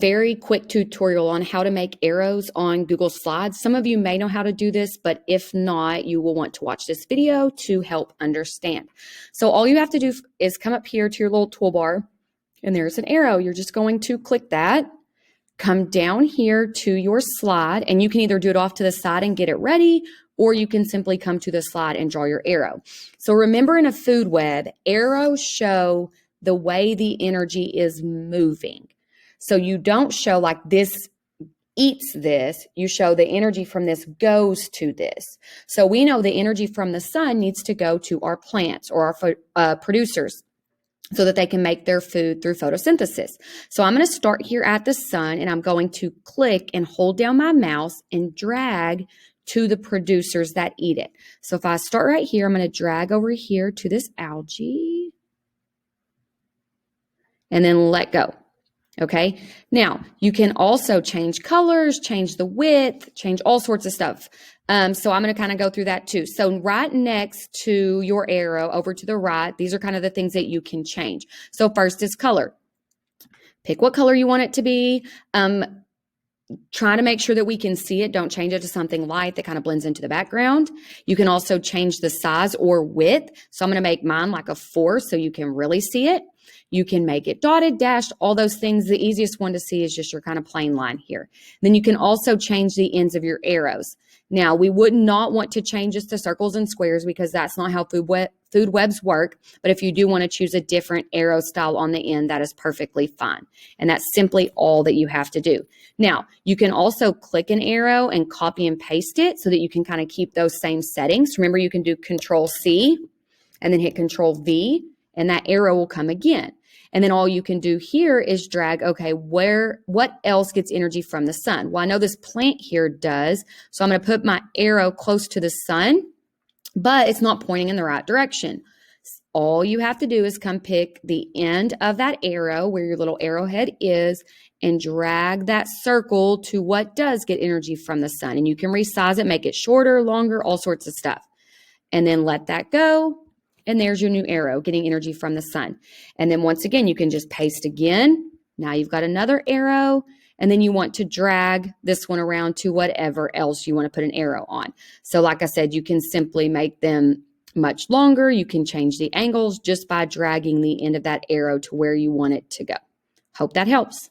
very quick tutorial on how to make arrows on Google Slides. Some of you may know how to do this, but if not, you will want to watch this video to help understand. So all you have to do is come up here to your little toolbar, and there's an arrow. You're just going to click that, come down here to your slide, and you can either do it off to the side and get it ready, or you can simply come to the slide and draw your arrow. So remember, in a food web, arrows show the way the energy is moving. So you don't show like this eats this, you show the energy from this goes to this. So we know the energy from the sun needs to go to our plants or our producers so that they can make their food through photosynthesis. So I'm going to start here at the sun, and I'm going to click and hold down my mouse and drag to the producers that eat it. So if I start right here, I'm going to drag over here to this algae and then let go. Okay, now you can also change colors, change the width, change all sorts of stuff. So I'm going to kind of go through that too. So right next to your arrow over to the right, these are kind of the things that you can change. So first is color. Pick what color you want it to be. Try to make sure that we can see it. Don't change it to something light that kind of blends into the background. You can also change the size or width. So I'm going to make mine like a 4 so you can really see it. You can make it dotted, dashed, all those things. The easiest one to see is just your kind of plain line here. Then you can also change the ends of your arrows. Now, we would not want to change this to circles and squares because that's not how food webs work. But if you do want to choose a different arrow style on the end, that is perfectly fine. And that's simply all that you have to do. Now, you can also click an arrow and copy and paste it so that you can kind of keep those same settings. Remember, you can do Control-C and then hit Control-V, and that arrow will come again. And then all you can do here is drag, okay, what else gets energy from the sun? Well, I know this plant here does, so I'm going to put my arrow close to the sun, but it's not pointing in the right direction. All you have to do is come pick the end of that arrow where your little arrowhead is and drag that circle to what does get energy from the sun. And you can resize it, make it shorter, longer, all sorts of stuff. And then let that go. And there's your new arrow getting energy from the sun. And then once again, you can just paste again. Now you've got another arrow. And then you want to drag this one around to whatever else you want to put an arrow on. So like I said, you can simply make them much longer. You can change the angles just by dragging the end of that arrow to where you want it to go. Hope that helps.